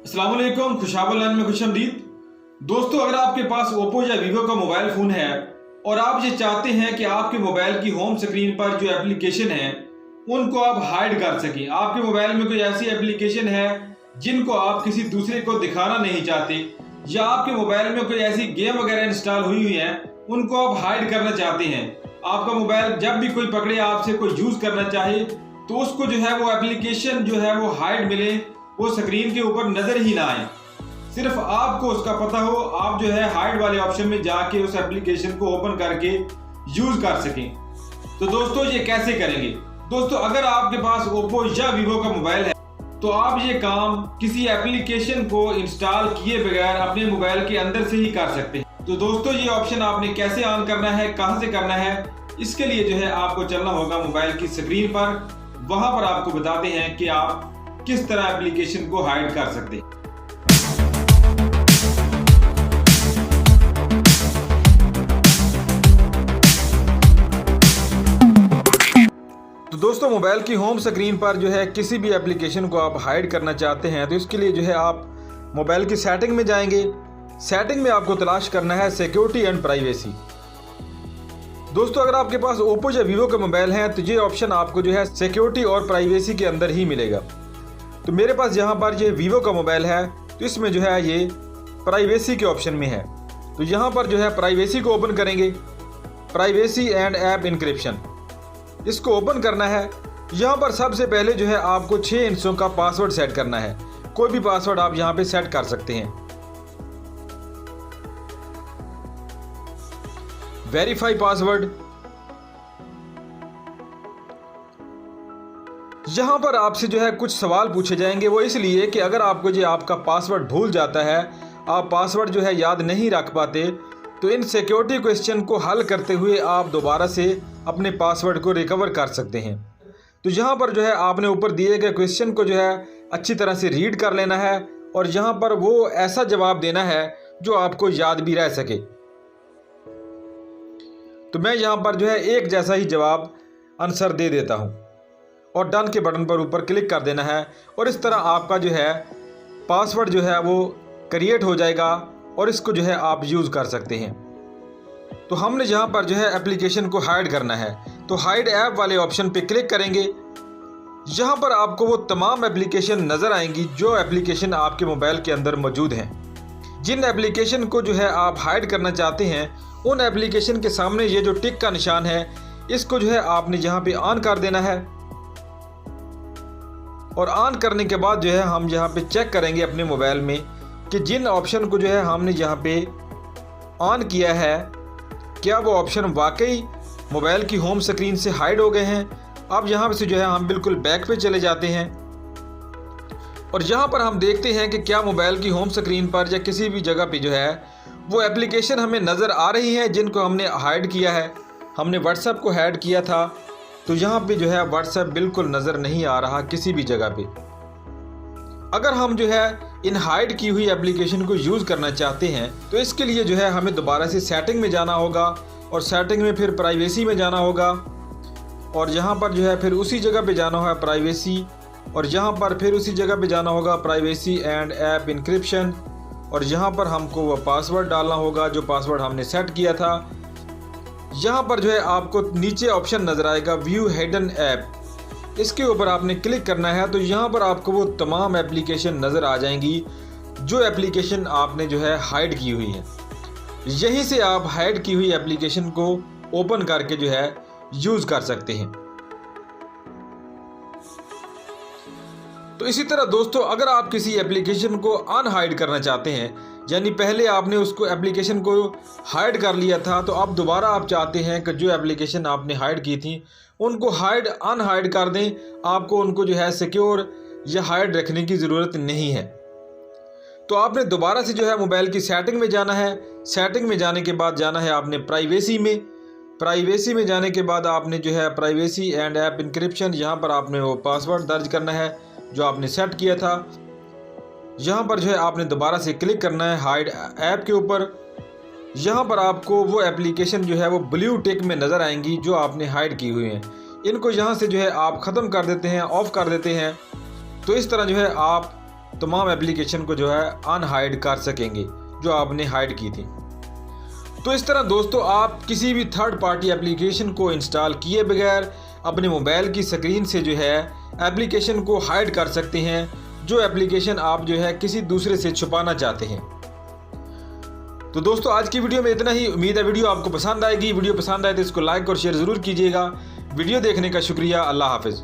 अस्सलाम वालेकुम, खुशाबल लाइन में खुशआमदीद। दोस्तों, अगर आपके पास ओप्पो या वीवो का मोबाइल फ़ोन है और आप ये चाहते हैं कि आपके मोबाइल की होम स्क्रीन पर जो एप्लीकेशन है उनको आप हाइड कर सकें, आपके मोबाइल में कोई ऐसी एप्लीकेशन है जिनको आप किसी दूसरे को दिखाना नहीं चाहते, या आपके मोबाइल में कोई ऐसी गेम वगैरह इंस्टॉल हुई है उनको आप हाइड करना चाहते हैं, आपका मोबाइल जब भी कोई पकड़े आपसे कोई यूज़ करना चाहे तो उसको जो है वो एप्लीकेशन जो है वो हाइड मिले, वो स्क्रीन के ऊपर नजर ही ना आए, सिर्फ आपको उसका पता हो, आप जो है हाइड वाले ऑप्शन में जाके उस एप्लीकेशन को ओपन करके यूज कर सकें। तो दोस्तों ये कैसे करेंगे? दोस्तों, अगर आपके पास ओप्पो या वीवो का मोबाइल है तो आप ये काम किसी एप्लीकेशन को इंस्टॉल किए बगैर अपने मोबाइल के अंदर से ही कर सकते हैं। तो दोस्तों, ये ऑप्शन आपने कैसे ऑन करना है, कहां से करना है, इसके लिए जो है आपको चलना होगा मोबाइल की स्क्रीन पर। वहां पर आपको बताते हैं कि आप किस तरह एप्लीकेशन को हाइड कर सकते हैं। तो दोस्तों, मोबाइल की होम स्क्रीन पर जो है किसी भी एप्लीकेशन को आप हाइड करना चाहते हैं तो इसके लिए जो है आप मोबाइल की सेटिंग में जाएंगे। सेटिंग में आपको तलाश करना है सिक्योरिटी एंड प्राइवेसी। दोस्तों, अगर आपके पास ओप्पो या वीवो का मोबाइल है तो ये ऑप्शन आपको जो है सिक्योरिटी और प्राइवेसी के अंदर ही मिलेगा। तो मेरे पास यहाँ पर ये वीवो का मोबाइल है तो इसमें जो है ये प्राइवेसी के ऑप्शन में है। तो यहाँ पर जो है प्राइवेसी को ओपन करेंगे, प्राइवेसी एंड ऐप इंक्रिप्शन, इसको ओपन करना है। यहाँ पर सबसे पहले जो है आपको 6 अंकों का पासवर्ड सेट करना है। कोई भी पासवर्ड आप यहाँ पे सेट कर सकते हैं। वेरीफाई पासवर्ड, यहाँ पर आपसे जो है कुछ सवाल पूछे जाएंगे, वो इसलिए कि अगर आपको जो आपका पासवर्ड भूल जाता है, आप पासवर्ड जो है याद नहीं रख पाते, तो इन सिक्योरिटी क्वेश्चन को हल करते हुए आप दोबारा से अपने पासवर्ड को रिकवर कर सकते हैं। तो यहाँ पर जो है आपने ऊपर दिए गए क्वेश्चन को जो है अच्छी तरह से रीड कर लेना है और यहाँ पर वो ऐसा जवाब देना है जो आपको याद भी रह सके। तो मैं यहाँ पर जो है एक जैसा ही जवाब आंसर दे देता हूँ और डन के बटन पर ऊपर क्लिक कर देना है और इस तरह आपका जो है पासवर्ड जो है वो क्रिएट हो जाएगा और इसको जो है आप यूज़ कर सकते हैं। तो हमने यहाँ पर जो है एप्लीकेशन को हाइड करना है तो हाइड ऐप वाले ऑप्शन पे क्लिक करेंगे। यहाँ पर आपको वो तमाम एप्लीकेशन नज़र आएंगी जो एप्लीकेशन आपके मोबाइल के अंदर मौजूद हैं। जिन एप्लीकेशन को जो है आप हाइड करना चाहते हैं उन एप्लीकेशन के सामने ये जो टिक का निशान है इसको जो है आपने यहाँ पे ऑन कर देना है और ऑन करने के बाद जो है हम यहाँ पे चेक करेंगे अपने मोबाइल में कि जिन ऑप्शन को जो है हमने यहाँ पे ऑन किया है क्या वो ऑप्शन वाकई मोबाइल की होम स्क्रीन से हाइड हो गए हैं। अब यहाँ से जो है हम बिल्कुल बैक पे चले जाते हैं और यहाँ पर हम देखते हैं कि क्या मोबाइल की होम स्क्रीन पर या किसी भी जगह पे जो है वो एप्लीकेशन हमें नज़र आ रही है जिनको हमने हाइड किया है। हमने व्हाट्सएप को हाइड किया था तो यहाँ पे जो है व्हाट्सएप बिल्कुल नज़र नहीं आ रहा किसी भी जगह पे। अगर हम जो है इन हाइड की हुई एप्लीकेशन को यूज़ करना चाहते हैं तो इसके लिए जो है हमें दोबारा से सेटिंग में जाना होगा और सेटिंग में फिर प्राइवेसी में जाना होगा और यहाँ पर जो है फिर उसी जगह पे जाना होगा प्राइवेसी और यहाँ पर फिर उसी जगह पे जाना होगा प्राइवेसी एंड ऐप इंक्रिप्शन और यहाँ पर हमको वो पासवर्ड डालना होगा जो पासवर्ड हमने सेट किया था। यहाँ पर जो है आपको नीचे ऑप्शन नज़र आएगा व्यू हिडन ऐप, इसके ऊपर आपने क्लिक करना है। तो यहाँ पर आपको वो तमाम एप्लीकेशन नज़र आ जाएंगी जो एप्लीकेशन आपने जो है हाइड की हुई है। यहीं से आप हाइड की हुई एप्लीकेशन को ओपन करके जो है यूज़ कर सकते हैं। तो इसी तरह दोस्तों, अगर आप किसी एप्लीकेशन को अनहाइड करना चाहते हैं, यानी पहले आपने उसको एप्लीकेशन को हाइड कर लिया था तो अब दोबारा आप चाहते हैं कि जो एप्लीकेशन आपने हाइड की थी उनको हाइड अनहाइड कर दें, आपको उनको जो है सिक्योर या हाइड रखने की ज़रूरत नहीं है। तो आपने दोबारा से जो है मोबाइल की सेटिंग में जाना है। सेटिंग में जाने के बाद जाना है आपने प्राइवेसी में। प्राइवेसी में जाने के बाद आपने जो है प्राइवेसी एंड ऐप इंक्रिप्शन, यहाँ पर आपने वो पासवर्ड दर्ज करना है जो आपने सेट किया था। यहाँ पर जो है आपने दोबारा से क्लिक करना है हाइड ऐप के ऊपर। यहाँ पर आपको वो एप्लीकेशन जो है वो ब्लू टिक में नज़र आएंगी जो आपने हाइड की हुई हैं। इनको यहाँ से जो है आप ख़त्म कर देते हैं, ऑफ़ कर देते हैं। तो इस तरह जो है आप तमाम एप्लीकेशन को जो है अनहाइड कर सकेंगे जो आपने हाइड की थी। तो इस तरह दोस्तों आप किसी भी थर्ड पार्टी एप्लीकेशन को इंस्टॉल किए बगैर अपने मोबाइल की स्क्रीन से जो है एप्लीकेशन को हाइड कर सकते हैं, जो एप्लीकेशन आप जो है किसी दूसरे से छुपाना चाहते हैं। तो दोस्तों आज की वीडियो में इतना ही। उम्मीद है वीडियो आपको पसंद आएगी। वीडियो पसंद आए तो इसको लाइक और शेयर ज़रूर कीजिएगा। वीडियो देखने का शुक्रिया। अल्लाह हाफिज़।